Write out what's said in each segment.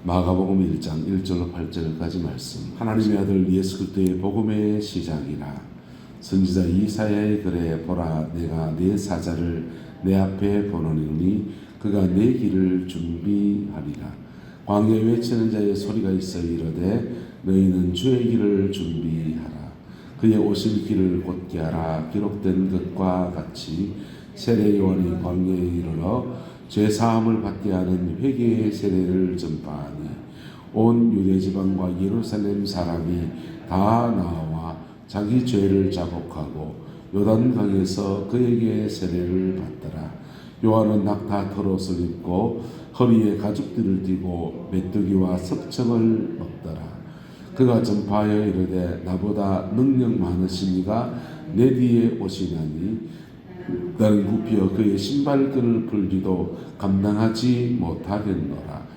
마가복음 1장 1절로 8절까지 말씀. 하나님의 아들 예수 그리스도의 복음의 시작이라. 선지자 이사야의 글에 보라, 내가 내 사자를 내 앞에 보내노니 그가 내 길을 준비하리라. 광야에 외치는 자의 소리가 있어 이르되 너희는 주의 길을 준비하라. 그의 오실 길을 곧게 하라. 기록된 것과 같이 세례 요한이 광야에 이르러 죄사함을 받게 하는 회개의 세례를 전파하니 온 유대 지방과 예루살렘 사람이 다 나와 자기 죄를 자복하고 요단강에서 그에게 세례를 받더라. 요한은 낙타 털옷을 입고 허리에 가죽띠를 띠고 메뚜기와 석청을 먹더라. 그가 전파하여 이르되 나보다 능력 많으신 이가 내 뒤에 오시나니 나는 굽혀 그의 신발끈을 풀기도 감당하지 못하겠노라.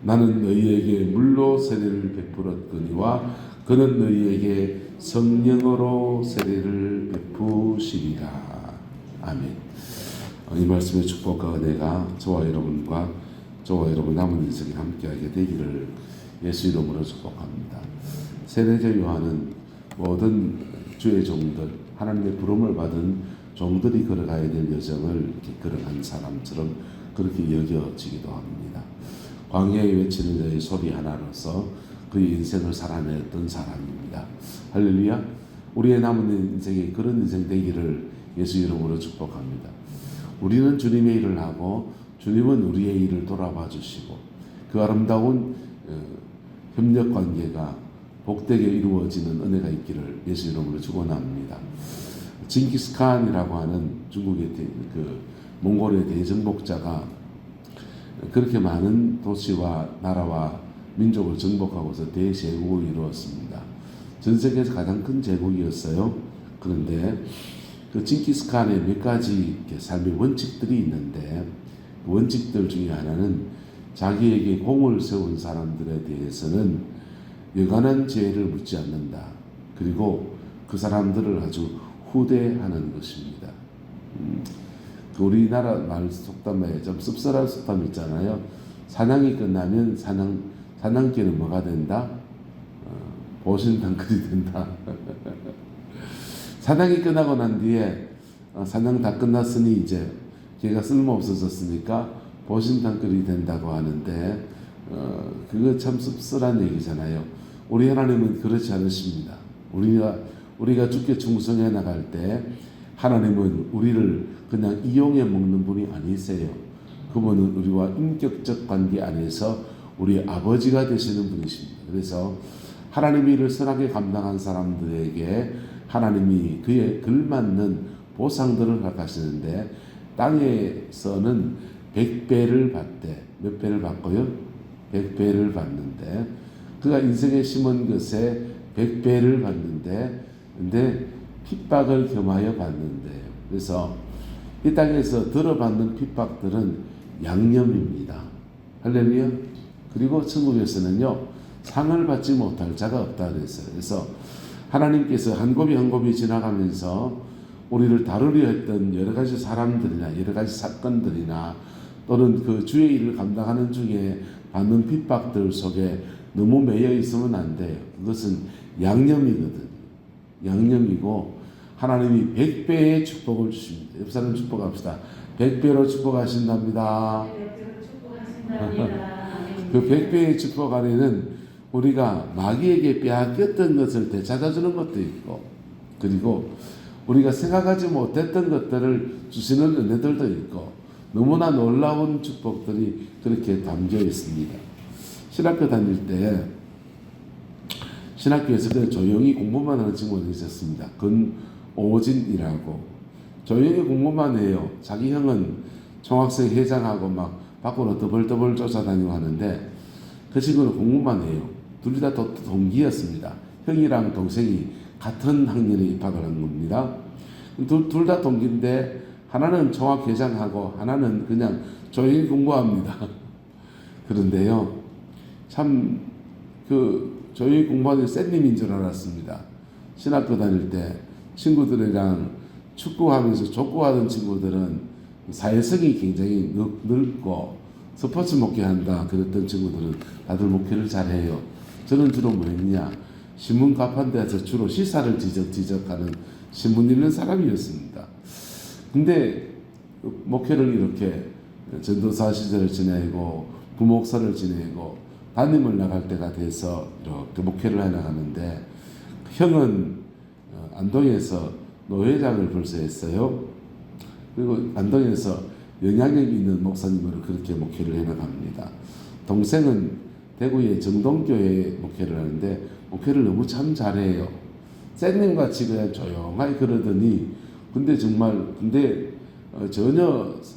나는 너희에게 물로 세례를 베풀었거니와 그는 너희에게 성령으로 세례를 베푸시리라. 아멘. 이 말씀의 축복과 은혜가 저와 여러분 남은 인생에 함께하게 되기를 예수 이름으로 축복합니다. 세례자 요한은 모든 주의 종들, 하나님의 부름을 받은 종들이 걸어가야 될 여정을 이렇게 걸어간 사람처럼 그렇게 여겨지기도 합니다. 광야에 외치는 자의 소리 하나로서 그의 인생을 살아냈던 사람입니다. 할렐루야. 우리의 남은 인생에 그런 인생 되기를 예수 이름으로 축복합니다. 우리는 주님의 일을 하고 주님은 우리의 일을 돌아봐 주시고 그 아름다운 협력 관계가 복되게 이루어지는 은혜가 있기를 예수 이름으로 축원합니다. 징기스칸이라고 하는 중국의 몽골의 대정복자가 그렇게 많은 도시와 나라와 민족을 정복하고서 대제국을 이루었습니다. 전 세계에서 가장 큰 제국이었어요. 그런데 그 징기스칸의 몇 가지 삶의 원칙들이 있는데 그 원칙들 중에 하나는 자기에게 공을 세운 사람들에 대해서는 여간한 죄를 묻지 않는다. 그리고 그 사람들을 아주 후대하는 것입니다. 우리나라 말 속담에 좀 씁쓸한 속담 있잖아요. 사냥이 끝나면 사냥개는 뭐가 된다? 보신탕끌이 된다. 사냥이 끝나고 난 뒤에 사냥 다 끝났으니 이제 걔가 쓸모 없어졌으니까 보신탕끌이 된다고 하는데 그거 참 씁쓸한 얘기잖아요. 우리 하나님은 그렇지 않으십니다. 우리가 주께 충성해 나갈 때 하나님은 우리를 그냥 이용해 먹는 분이 아니세요. 그분은 우리와 인격적 관계 안에서 우리의 아버지가 되시는 분이십니다. 그래서 하나님의 일을 선하게 감당한 사람들에게 하나님이 그에 걸맞는 보상들을 허락하시는데 땅에서는 100배를 받되 몇 배를 받고요? 100배를 받는데 그가 인생에 심은 것에 100배를 받는데 근데 핍박을 겸하여 받는데요. 그래서 이 땅에서 들어받는 핍박들은 양념입니다. 할렐루야. 그리고 천국에서는요 상을 받지 못할 자가 없다 그랬어요. 그래서 하나님께서 한 곱이 한 곱이 지나가면서 우리를 다루려 했던 여러 가지 사람들이나 여러 가지 사건들이나 또는 그 주의 일을 감당하는 중에 받는 핍박들 속에 너무 매여 있으면 안 돼요. 그것은 양념이거든요. 양념이고 하나님이 100배의 축복을 주십니다. 옆 사람 축복합시다. 100배로 축복하신답니다. 그 100배의 축복 안에는 우리가 마귀에게 빼앗겼던 것을 되찾아주는 것도 있고 그리고 우리가 생각하지 못했던 것들을 주시는 은혜들도 있고 너무나 놀라운 축복들이 그렇게 담겨 있습니다. 신학교 다닐 때 신학교에서 조용히 공부만 하는 친구가 있었습니다. 근오진이라고 조용히 공부만 해요. 자기 형은 총학생 회장하고 막 밖으로 더벌더벌 쫓아다니고 하는데 그 친구는 공부만 해요. 둘 다 동기였습니다. 형이랑 동생이 같은 학년에 입학을 한 겁니다. 둘 다 동기인데 하나는 총학회장하고 하나는 그냥 조용히 공부합니다. 그런데요 참 조용히 공부하는 쌤님인 줄 알았습니다. 신학교 다닐 때 친구들이랑 축구하면서 족구하던 친구들은 사회성이 굉장히 넓고 스포츠 목회한다 그랬던 친구들은 다들 목회를 잘해요. 저는 주로 뭐 했냐, 신문 가판대에서 주로 시사를 지적하는 신문 읽는 사람이었습니다. 근데 목회를 이렇게 전도사 시절을 지내고 부목사를 지내고 담임을 나갈 때가 돼서 이렇게 목회를 해나가는데, 형은 안동에서 노회장을 벌써 했어요. 그리고 안동에서 영향력 있는 목사님으로 그렇게 목회를 해나갑니다. 동생은 대구의 정동교회에 목회를 하는데 목회를 너무 참 잘해요. 쌤님같이 그냥 조용하게 그러더니 근데 전혀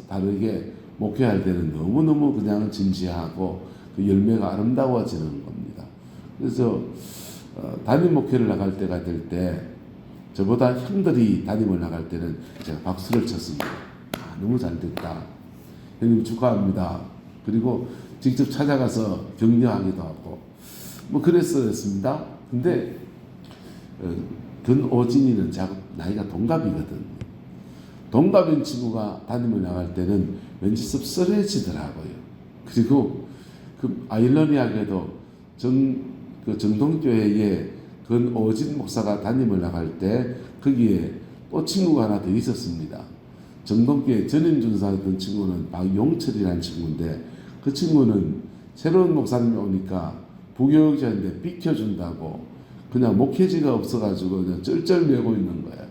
다르게 목회할 때는 너무너무 그냥 진지하고 그 열매가 아름다워지는 겁니다. 그래서 담임 목회를 나갈 때가 될 때 저보다 형들이 담임을 나갈 때는 제가 박수를 쳤습니다. 너무 잘됐다. 형님 축하합니다. 그리고 직접 찾아가서 격려하기도 하고 뭐 그랬었습니다. 근데 근오진이는 나이가 동갑이거든요. 동갑인 친구가 담임을 나갈 때는 왠지 씁쓸해지더라고요. 그리고 그 아이러니하게도 정동교회에 근오진 목사가 담임을 나갈 때 거기에 또 친구가 하나 더 있었습니다. 정동교회 전임준사였던 친구는 박용철이라는 친구인데 그 친구는 새로운 목사님이 오니까 부교육자인데 비켜준다고 그냥 목회지가 없어가지고 그냥 쩔쩔매고 있는 거예요.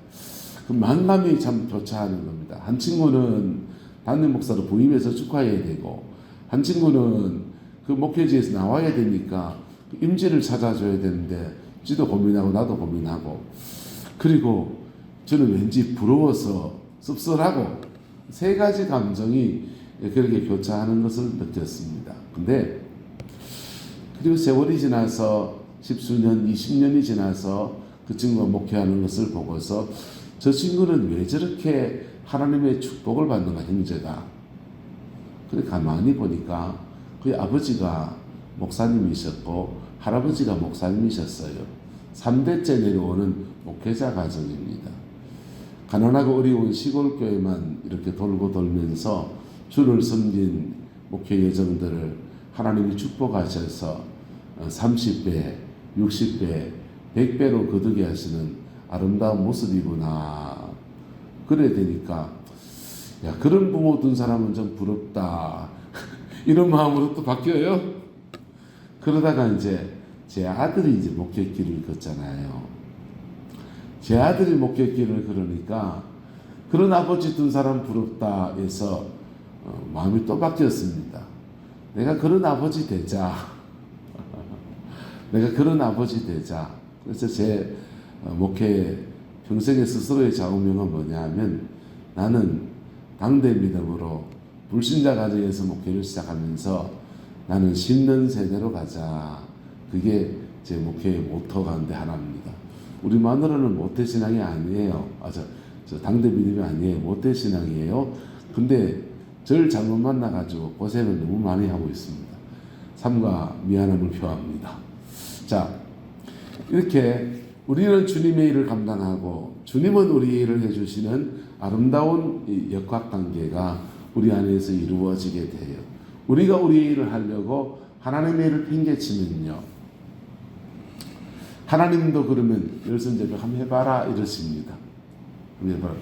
그 만감이 참 교차하는 겁니다. 한 친구는 담임 목사로 부임해서 축하해야 되고 한 친구는 그 목회지에서 나와야 되니까 임지를 찾아줘야 되는데 지도 고민하고 나도 고민하고 그리고 저는 왠지 부러워서 씁쓸하고 세 가지 감정이 그렇게 교차하는 것을 느꼈습니다. 근데 그리고 세월이 지나서 10수년, 20년이 지나서 그 친구가 목회하는 것을 보고서 저 친구는 왜 저렇게 하나님의 축복을 받는가, 형제가. 그래 가만히 보니까 그의 아버지가 목사님이셨고 할아버지가 목사님이셨어요. 3대째 내려오는 목회자 가정입니다. 가난하고 어려운 시골교회만 이렇게 돌고 돌면서 주를 섬긴 목회 여정들을 하나님이 축복하셔서 30배, 60배, 100배로 거두게 하시는 아름다운 모습이구나. 그래 되니까 야, 그런 부모 둔 사람은 좀 부럽다. 이런 마음으로 또 바뀌어요. 그러다가 이제 제 아들이 이제 목회길을 걷잖아요. 제 아들이 목회길을 걸으니까 그런 아버지 둔 사람 부럽다 해서 마음이 또 바뀌었습니다. 내가 그런 아버지 되자. 내가 그런 아버지 되자. 그래서 제 목회 평생의 스스로의 좌우명은 뭐냐 하면 나는 당대 믿음으로 불신자 가정에서 목회를 시작하면서 나는 심는 세대로 가자. 그게 제 목회의 모토 가운데 하나입니다. 우리 마누라는 모태신앙이 아니에요. 저 당대 믿음이 아니에요. 모태신앙이에요. 근데 저를 잘못 만나가지고 고생을 너무 많이 하고 있습니다. 삼가 미안함을 표합니다. 자, 이렇게 우리는 주님의 일을 감당하고 주님은 우리의 일을 해주시는 아름다운 역학관계가 우리 안에서 이루어지게 돼요. 우리가 우리의 일을 하려고 하나님의 일을 팽개치면요. 하나님도 그러면 열선제벽 한번 해봐라 이러십니다. 한번 해봐라.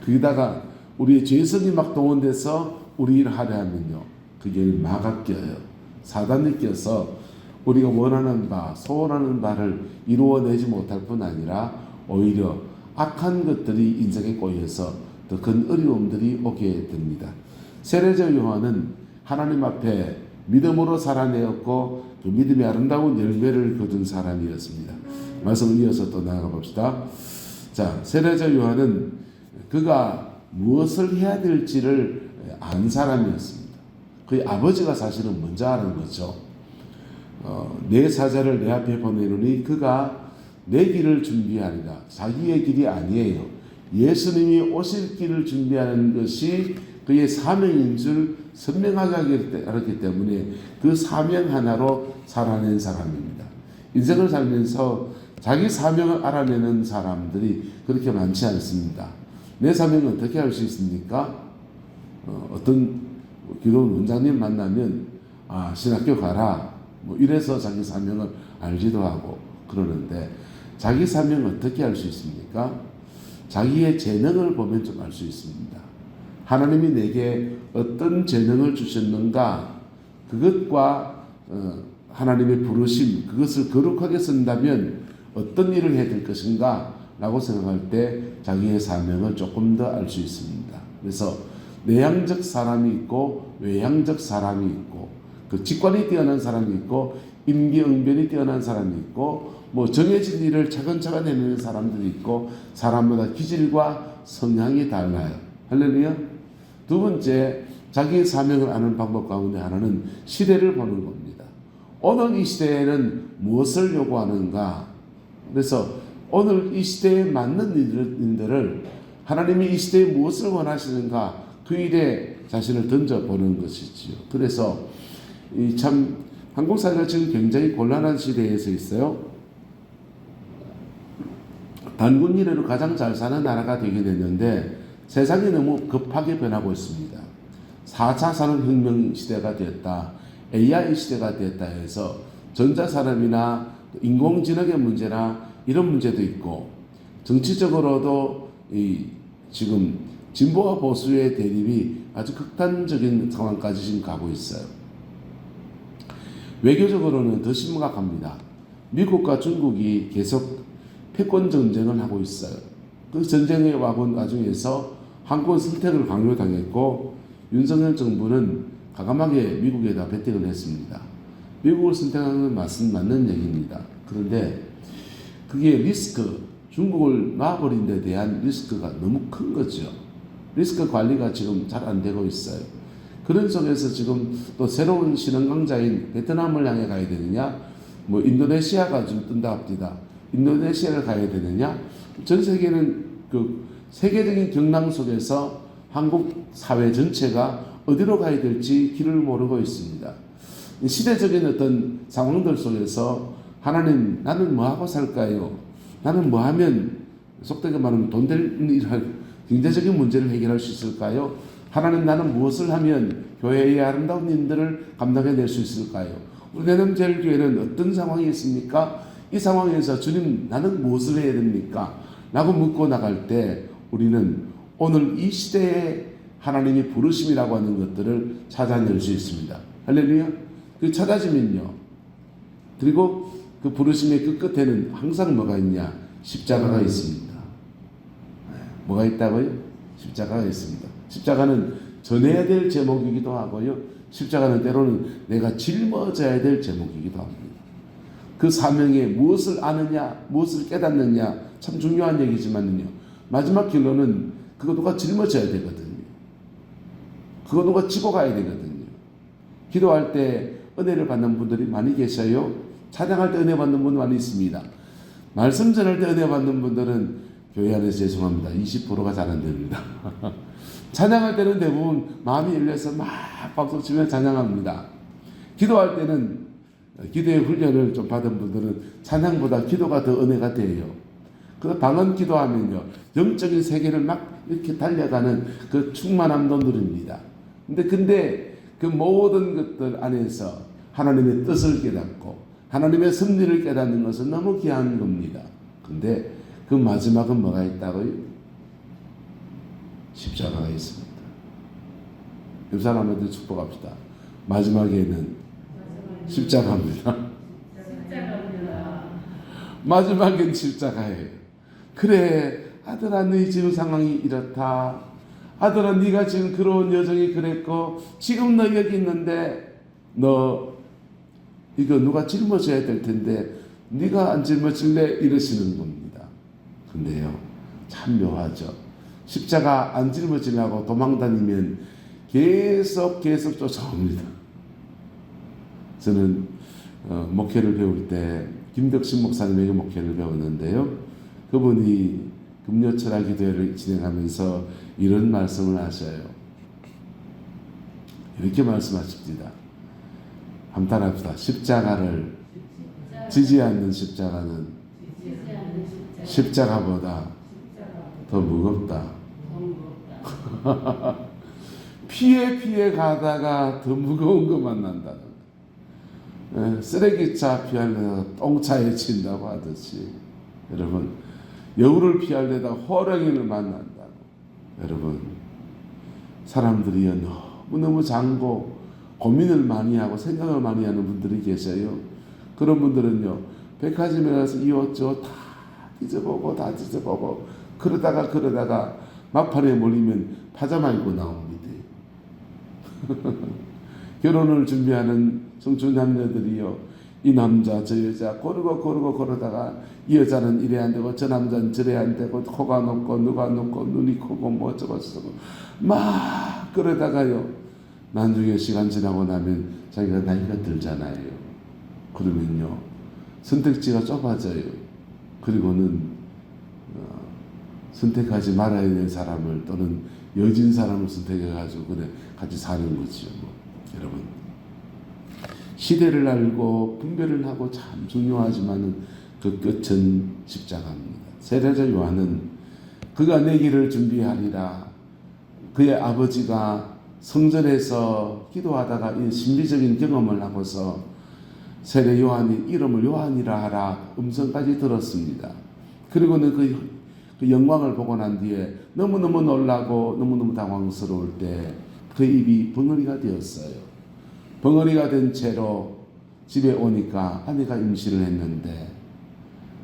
거기다가 우리의 죄성이 막 동원돼서 우리 일을 하려 하면요. 그게 마가 껴요. 사단이 껴서 우리가 원하는 바, 소원하는 바를 이루어내지 못할 뿐 아니라 오히려 악한 것들이 인생에 꼬여서 더 큰 어려움들이 오게 됩니다. 세례자 요한은 하나님 앞에 믿음으로 살아내었고 그 믿음의 아름다운 열매를 거둔 사람이었습니다. 말씀을 이어서 또 나아가 봅시다. 자, 세례자 요한은 그가 무엇을 해야 될지를 안 사람이었습니다. 그의 아버지가 사실은 먼저 아는 거죠. 내 사자를 내 앞에 보내노니 그가 내 길을 준비하리라. 자기의 길이 아니에요. 예수님이 오실 길을 준비하는 것이 그의 사명인 줄 선명하게 알았기 때문에 그 사명 하나로 살아낸 사람입니다. 인생을 살면서 자기 사명을 알아내는 사람들이 그렇게 많지 않습니다. 내 사명은 어떻게 할 수 있습니까? 어떤 기도 원장님 만나면 신학교 가라 뭐 이래서 자기 사명을 알지도 하고 그러는데, 자기 사명 어떻게 알 수 있습니까? 자기의 재능을 보면 좀 알 수 있습니다. 하나님이 내게 어떤 재능을 주셨는가, 그것과 하나님의 부르심, 그것을 거룩하게 쓴다면 어떤 일을 해야 될 것인가 라고 생각할 때 자기의 사명을 조금 더 알 수 있습니다. 그래서 내향적 사람이 있고 외향적 사람이 있고, 그 직관이 뛰어난 사람이 있고 임기응변이 뛰어난 사람이 있고, 뭐 정해진 일을 차근차근 해내는 사람들이 있고, 사람마다 기질과 성향이 달라요. 할렐루야. 두 번째, 자기의 사명을 아는 방법 가운데 하나는 시대를 보는 겁니다. 오늘 이 시대에는 무엇을 요구하는가? 그래서 오늘 이 시대에 맞는 일들을, 하나님이 이 시대에 무엇을 원하시는가, 그 일에 자신을 던져보는 것이지요. 그래서 참 한국 사회가 지금 굉장히 곤란한 시대에 서 있어요. 단군 이래로 가장 잘 사는 나라가 되게 됐는데 세상이 너무 급하게 변하고 있습니다. 4차 산업혁명 시대가 되었다, AI 시대가 되었다 해서 전자산업이나 인공지능의 문제나 이런 문제도 있고, 정치적으로도 지금 진보와 보수의 대립이 아주 극단적인 상황까지 지금 가고 있어요. 외교적으로는 더 심각합니다. 미국과 중국이 계속 패권 전쟁을 하고 있어요. 그 전쟁에 와본 와중에서 한국은 선택을 강요당했고, 윤석열 정부는 과감하게 미국에다 배팅을 했습니다. 미국을 선택하는 것은 맞는 얘기입니다. 그런데 그게 리스크, 중국을 놔버린 데 대한 리스크가 너무 큰 거죠. 리스크 관리가 지금 잘 안 되고 있어요. 그런 속에서 지금 또 새로운 신흥강자인 베트남을 향해 가야 되느냐, 뭐 인도네시아가 좀 뜬다 합니다. 인도네시아를 가야 되느냐, 전 세계는 그 세계적인 경랑 속에서 한국 사회 전체가 어디로 가야 될지 길을 모르고 있습니다. 시대적인 어떤 상황들 속에서 하나님, 나는 뭐하고 살까요? 나는 뭐하면 속되게 말하면 돈 될 일을, 경제적인 문제를 해결할 수 있을까요? 하나님, 나는 무엇을 하면 교회의 아름다운 일들을 감당해낼 수 있을까요? 우리 내남제일교회는 어떤 상황이 있습니까? 이 상황에서 주님, 나는 무엇을 해야 됩니까? 라고 묻고 나갈 때 우리는 오늘 이 시대에 하나님이 부르심이라고 하는 것들을 찾아낼 수 있습니다. 할렐루야. 그 찾아지면요, 그리고 그 부르심의 그 끝에는 항상 뭐가 있냐? 십자가가 있습니다. 뭐가 있다고요? 십자가가 있습니다. 십자가는 전해야 될 제목이기도 하고요, 십자가는 때로는 내가 짊어져야 될 제목이기도 합니다. 그 사명에 무엇을 아느냐, 무엇을 깨닫느냐, 참 중요한 얘기지만요, 마지막 결론은 그거 누가 짊어져야 되거든요. 그거 누가 지고 가야 되거든요. 기도할 때 은혜를 받는 분들이 많이 계셔요. 찬양할 때 은혜 받는 분 많이 있습니다. 말씀 전할 때 은혜 받는 분들은 교회 안에서 죄송합니다, 20%가 잘 안 됩니다. 찬양할 때는 대부분 마음이 열려서 막 박수치며 찬양합니다. 기도할 때는, 기도의 훈련을 좀 받은 분들은 찬양보다 기도가 더 은혜가 돼요. 그 방언 기도하면요, 영적인 세계를 막 이렇게 달려가는 그 충만함도 누립니다. 근데 그 모든 것들 안에서 하나님의 뜻을 깨닫고 하나님의 섭리를 깨닫는 것은 너무 귀한 겁니다. 근데 그 마지막은 뭐가 있다고요? 십자가가 있습니다. 옆 사람한테 축복합시다. 마지막에는 십자가입니다. 마지막엔 십자가예요. 그래, 아들아, 네 지금 상황이 이렇다. 아들아, 네가 지금 그런 여정이 그랬고 지금 너 여기 있는데 너 이거 누가 짊어져야 될 텐데 네가 안 짊어질래? 이러시는 겁니다. 근데요, 참 묘하죠. 십자가 안 짊어지려고 도망다니면 계속 쫓아옵니다. 저는 목회를 배울 때 김덕신 목사님에게 목회를 배웠는데요, 그분이 금요철학 기도회를 진행하면서 이런 말씀을 하셔요. 이렇게 말씀하십니다. 감탄합시다. 십자가를 지지 않는 십자가는 십자가보다 더 무겁다. 피해 가다가 더 무거운 거 만난다는 거예요. 쓰레기차 피하려다가 똥차에 친다고 하듯이 여러분 여우를 피하려다가 호랑이를 만난다고. 여러분 사람들이 너무너무 장고 고민을 많이 하고 생각을 많이 하는 분들이 계셔요. 그런 분들은요 백화점에 가서 이것저것 다 뒤져보고 다 뒤져보고 그러다가 막판에 몰리면 파자마 입고 나옵니다. 결혼을 준비하는 청춘 남녀들이요 이 남자 저 여자 고르고 그러다가 이 여자는 이래 안 되고 저 남자는 저래 안 되고 코가 높고 누가 높고 눈이 크고 뭐 저쩌고 막 그러다가요 나중에 시간 지나고 나면 자기가 나이가 들잖아요. 그러면요 선택지가 좁아져요. 그리고는 선택하지 말아야 될 사람을 또는 여진 사람을 선택해가지고 그래 같이 사는 거죠. 여러분 시대를 알고 분별을 하고 참 중요하지만은 그 끝은 십자가입니다. 세례자 요한은 그가 내 길을 준비하리라. 그의 아버지가 성전에서 기도하다가 이 신비적인 경험을 하고서 세례 요한이 이름을 요한이라 하라 음성까지 들었습니다. 그리고는 그 영광을 보고 난 뒤에 너무너무 놀라고 너무너무 당황스러울 때 그 입이 벙어리가 되었어요. 벙어리가 된 채로 집에 오니까 아내가 임신을 했는데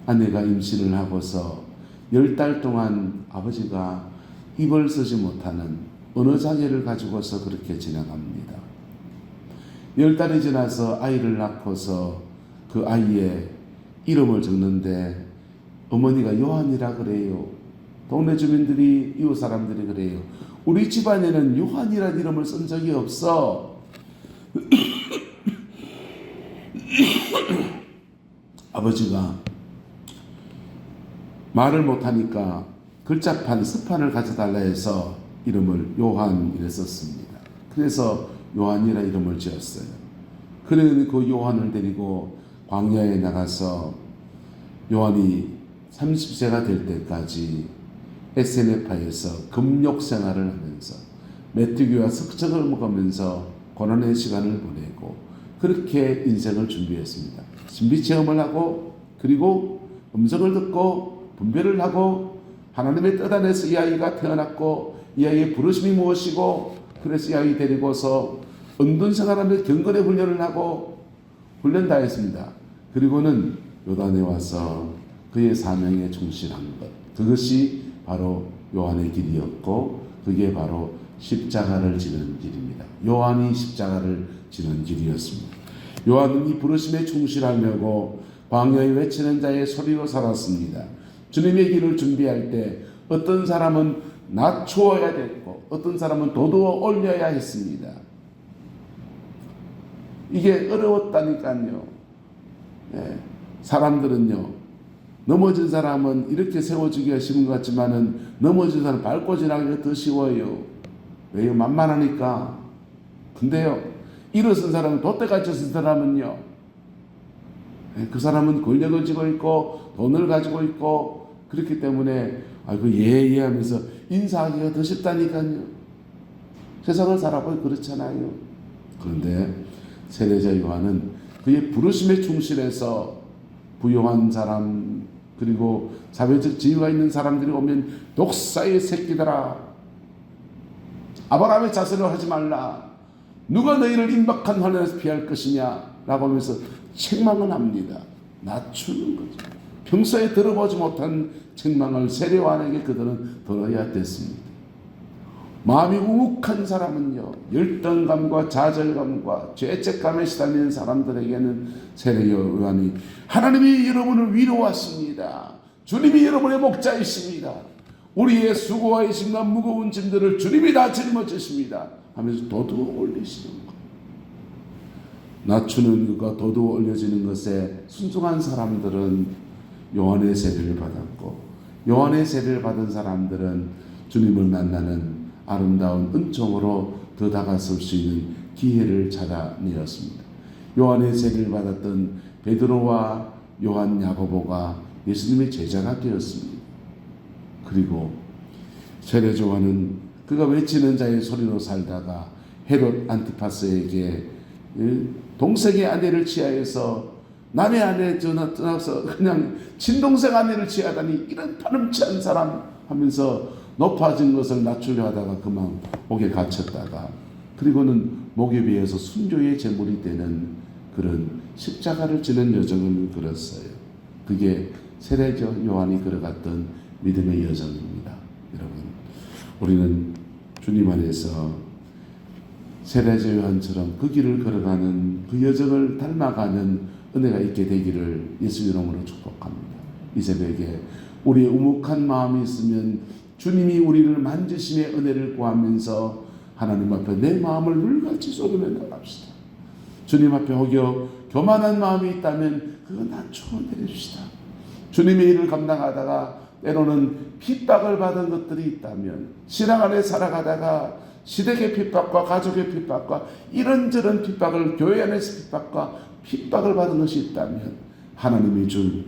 아내가 임신을 하고서 10달 동안 아버지가 입을 쓰지 못하는 언어장애를 가지고서 그렇게 지나갑니다. 10달이 지나서 아이를 낳고서 그 아이의 이름을 적는데 어머니가 요한이라 그래요. 동네 주민들이 이웃 사람들이 그래요. 우리 집안에는 요한이라는 이름을 쓴 적이 없어. 아버지가 말을 못하니까 글자판 서판을 가져달라 해서 이름을 요한이라 썼습니다. 그래서 요한이라 이름을 지었어요. 그러니 그 요한을 데리고 광야에 나가서 요한이 30세가 될 때까지 SNF에서 금욕 생활을 하면서 메뚜기와 석청을 먹으면서 고난의 시간을 보내고 그렇게 인생을 준비했습니다. 신비 체험을 하고 그리고 음성을 듣고 분별을 하고 하나님의 뜻 안에서 이 아이가 태어났고 이 아이의 부르심이 무엇이고 그래서 이 아이 데리고서 은둔 생활하면서 경건의 훈련을 하고 훈련 다 했습니다. 그리고는 요단에 와서 그의 사명에 충실한 것 그것이 바로 요한의 길이었고 그게 바로 십자가를 지는 길입니다. 요한이 십자가를 지는 길이었습니다. 요한은 이 부르심에 충실하려고 광야에 외치는 자의 소리로 살았습니다. 주님의 길을 준비할 때 어떤 사람은 낮추어야 됐고 어떤 사람은 도두어 올려야 했습니다. 이게 어려웠다니까요. 사람들은요 넘어진 사람은 이렇게 세워주기가 쉬운 것 같지만은 넘어진 사람 밟고 지나기가 더 쉬워요. 왜요? 만만하니까. 근데요 일어선 사람은 돛대같이 쓴 사람은요 그 사람은 권력을 쥐고 있고 돈을 가지고 있고 그렇기 때문에 예예 하면서 인사하기가 더 쉽다니까요. 세상을 살아보니 그렇잖아요. 그런데 세례자 요한은 그의 부르심에 충실해서 부유한 사람 그리고 사회적 지위가 있는 사람들이 오면 독사의 새끼들아 아브라함의 자세로 하지 말라 누가 너희를 임박한 환난에서 피할 것이냐 라고 하면서 책망을 합니다. 낮추는 거죠. 평소에 들어보지 못한 책망을 세례 요한에게 그들은 들어야 됐습니다. 마음이 우욱한 사람은요 열등감과 좌절감과 죄책감에 시달리는 사람들에게는 세례 요한이 하나님이 여러분을 위로하십니다. 주님이 여러분의 목자이십니다. 우리의 수고와 의심과 무거운 짐들을 주님이 다 짊어지십니다 하면서 도둑 올리시는 거예요. 낮추는 것과 도둑 올려지는 것에 순종한 사람들은 요한의 세례를 받았고 요한의 세례를 받은 사람들은 주님을 만나는 아름다운 은총으로 더 다가설 수 있는 기회를 찾아내었습니다. 요한의 세례를 받았던 베드로와 요한 야고보가 예수님의 제자가 되었습니다. 그리고 세례 요한은 그가 외치는 자의 소리로 살다가 헤롯 안티파스에게 동생의 아내를 취하여서 남의 아내 떠나서 그냥 친동생 아내를 취하다니 이런 파렴치한 사람 하면서 높아진 것을 낮추려 하다가 그만 목에 갇혔다가 그리고는 목에 비해서 순교의 제물이 되는 그런 십자가를 지는 여정을 걸었어요. 그게 세례자 요한이 걸어갔던 믿음의 여정입니다. 여러분, 우리는 주님 안에서 세례자 요한처럼 그 길을 걸어가는 그 여정을 닮아가는 은혜가 있게 되기를 예수 이름으로 축복합니다. 이 새벽에 우리의 우묵한 마음이 있으면 주님이 우리를 만지심의 은혜를 구하면서 하나님 앞에 내 마음을 물같이 쏟아내 나갑시다. 주님 앞에 혹여 교만한 마음이 있다면 그거 낮추어 내립시다. 주님의 일을 감당하다가 때로는 핍박을 받은 것들이 있다면 신앙 안에 살아가다가 시댁의 핍박과 가족의 핍박과 이런저런 핍박을 교회 안에서 핍박을 받은 것이 있다면 하나님이 준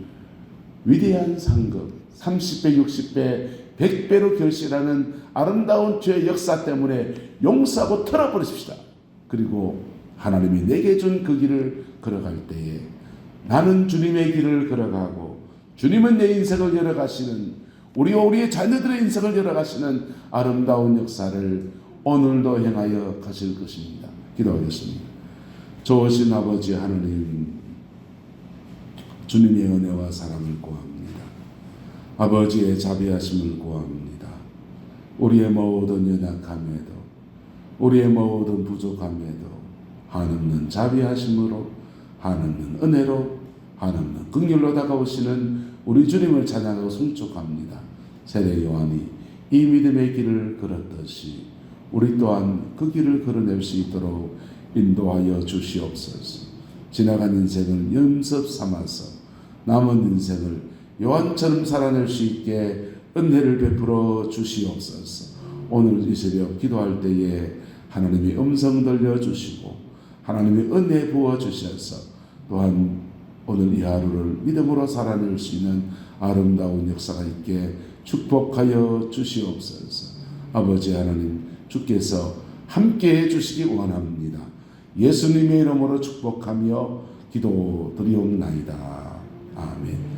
위대한 상급 30배, 60배, 100배로 결실하는 아름다운 죄의 역사 때문에 용서하고 털어버리십시다. 그리고 하나님이 내게 준 그 길을 걸어갈 때에 나는 주님의 길을 걸어가고 주님은 내 인생을 열어가시는 우리와 우리의 자녀들의 인생을 열어가시는 아름다운 역사를 오늘도 행하여 가실 것입니다. 기도하겠습니다. 좋으신 아버지 하나님, 주님의 은혜와 사랑을 구합니다. 아버지의 자비하심을 구합니다. 우리의 모든 연약함에도 우리의 모든 부족함에도 한없는 자비하심으로 한없는 은혜로 한없는 긍휼로 다가오시는 우리 주님을 찬양하고 순축합니다. 세례 요한이 이 믿음의 길을 걸었듯이 우리 또한 그 길을 걸어낼 수 있도록 인도하여 주시옵소서. 지나간 인생을 염습 삼아서 남은 인생을 요한처럼 살아낼 수 있게 은혜를 베풀어 주시옵소서. 오늘 이 새벽 기도할 때에 하나님의 음성 들려주시고 하나님의 은혜 부어주셔서 또한 오늘 이 하루를 믿음으로 살아낼 수 있는 아름다운 역사가 있게 축복하여 주시옵소서. 아버지 하나님, 주께서 함께해 주시기 원합니다. 예수님의 이름으로 축복하며 기도드리옵나이다. 아멘.